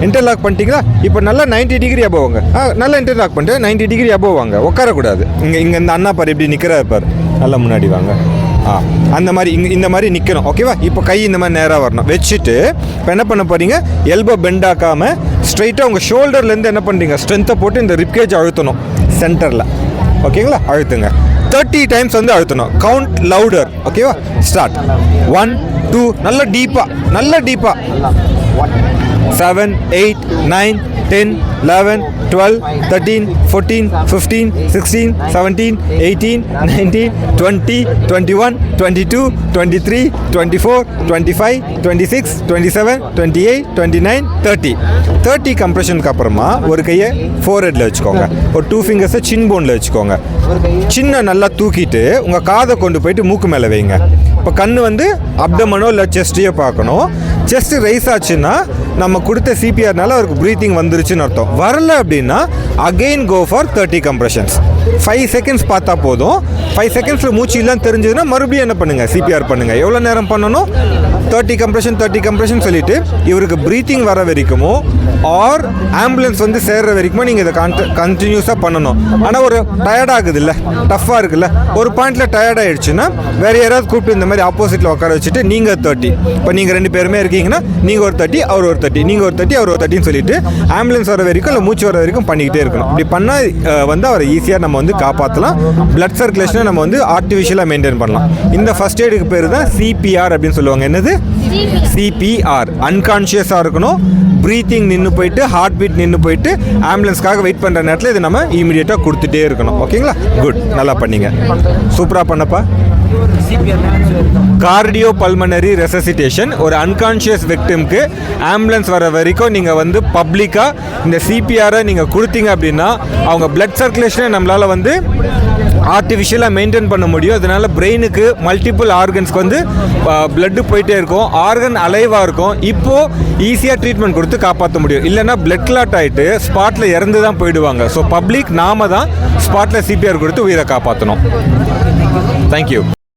Interlock பண்ணிட்டீங்களா? இப்போ நல்லா 90 டிகிரி அபோவ் வாங்க. நல்லா இன்டர்லாக் பண்ணிட்டு 90 டிகிரி அபோவ் வாங்க. உட்காரக்கூடாது. இங்கே இந்த அண்ணா பாரு இப்படி நிற்கிறாரு பாரு, நல்லா முன்னாடி வாங்க. அந்த மாதிரி இந்த மாதிரி நிற்கணும். ஓகேவா? இப்போ கை இந்த மாதிரி நேராக வரணும். வச்சுட்டு இப்போ என்ன பண்ண போகிறீங்க, எல்போ பெண்ட் ஆக்காமல் ஸ்ட்ரைட்டாக உங்கள் ஷோல்டர்லேருந்து என்ன பண்ணுறீங்க, ஸ்ட்ரென்த்தை போட்டு இந்த ரிப்கேஜ் அழுத்தணும் சென்டரில். ஓகேங்களா? அழுத்துங்க. 30 டைம்ஸ் வந்து அழுத்தணும். Count louder. ஓகேவா? ஸ்டார்ட். 1 2 நல்ல டீப்பாக 7 8 9 10 11 12 13 14 15 16 17 18 19 20 21 22 23 24 25 26 27 28 29 30 கம்ப்ரெஷனுக்கு அப்புறமா ஒரு கையை ஃபோர்ஹெட்டில் வச்சுக்கோங்க. ஒரு 2 ஃபிங்கர்ஸை சின் போனில் வச்சுக்கோங்க. சின்ன நல்லா தூக்கிட்டு உங்கள் காதை கொண்டு போயிட்டு மூக்கு மேலே வைங்க. இப்போ கண் வந்து அப்டமனோ இல்லை செஸ்ட்டையோ பார்க்கணும். செஸ்ட் ரைஸ் ஆச்சுன்னா நம்ம கொடுத்த சிபிஆர்னால அவருக்கு ப்ரீத்திங் வந்துருச்சுன்னு அர்த்தம். வரல அப்படின்னா again go for 30 compressions. 5 seconds பார்த்தா போதும். 5 செகண்ட்ஸில் மூச்சு இல்லைன்னு தெரிஞ்சதுன்னா மறுபடியும் என்ன பண்ணுங்கள், சிபிஆர் பண்ணுங்கள். எவ்வளோ நேரம் பண்ணணும்? 30 கம்ப்ரெஷன் சொல்லிவிட்டு இவருக்கு ப்ரீத்திங் வர வரைக்குமோ ஆர் ஆம்புலன்ஸ் வந்து சேர்ற வரைக்குமோ நீங்கள் இதை கண்டினியூஸாக பண்ணணும். ஆனால் ஒரு டயர்டாகுது இல்லை, டஃப்பாக இருக்குல்ல, ஒரு பாயிண்டில் டயர்டாகிடுச்சுன்னா வேறு யாராவது கூப்பிட்டு இந்த மாதிரி ஆப்போசிட்டில் உட்கார வச்சுட்டு நீங்கள் 30. இப்போ நீங்கள் 2 பேருமே இருக்கீங்கன்னா நீங்கள் ஒரு 30, அவர் ஒரு 30, நீங்கள் ஒரு 30, அவர் ஒரு 30ன்னு சொல்லிட்டு ஆம்புலன்ஸ் வர வரைக்கும் இல்லை மூச்சு வர வரைக்கும் பண்ணிக்கிட்டே இருக்கணும். இப்படி பண்ணால் வந்து அவரை ஈஸியாக நம்ம வந்து காப்பாற்றலாம். பிளட் சர்க்குலேஷனை நம்ம வந்து ஆர்டிஃபிஷியலாக மெயின்டைன் பண்ணலாம். இந்த ஃபர்ஸ்ட் எய்டுக்கு பேர் தான் சிபிஆர் அப்படின்னு சொல்லுவாங்க. என்னது? சிபிஆர். அன்கான்ஷியஸாக இருக்கணும், ப்ரீத்திங் நின்று போயிட்டு, ஹார்ட் பீட் நின்று போயிட்டு, ஆம்புலன்ஸ்க்காக வெயிட் பண்ணுற நேரத்தில் இது நம்ம இமீடியட்டாக கொடுத்துட்டே இருக்கணும். ஓகேங்களா? குட், நல்லா பண்ணீங்க, சூப்பராக பண்ணப்பா. Cardio pulmonary resuscitation. ஒரு அன்கான்ஷியஸ் விக்டிம்க்கு ஆம்புலன்ஸ் வர வரைக்கும் நீங்கள் வந்து பப்ளிக்காக இந்த சிபிஆரை நீங்கள் கொடுத்தீங்க அப்படின்னா அவங்க பிளட் சர்க்குலேஷனை நம்மளால் வந்து ஆர்டிஃபிஷியலாக மெயின்டைன் பண்ண முடியும். அதனால பிரெயினுக்கு மல்டிபிள் ஆர்கன்ஸ்க்கு வந்து பிளட்டு போயிட்டே இருக்கும், ஆர்கன் அலைவாக இருக்கும். இப்போது ஈஸியாக ட்ரீட்மெண்ட் கொடுத்து காப்பாற்ற முடியும். இல்லைனா பிளட் கிளாட் ஆகிட்டு ஸ்பாட்டில் இறந்து தான் போயிடுவாங்க. ஸோ பப்ளிக் நாம தான் ஸ்பாட்டில் சிபிஆர் கொடுத்து உயிரை காப்பாற்றணும். தேங்க்யூ.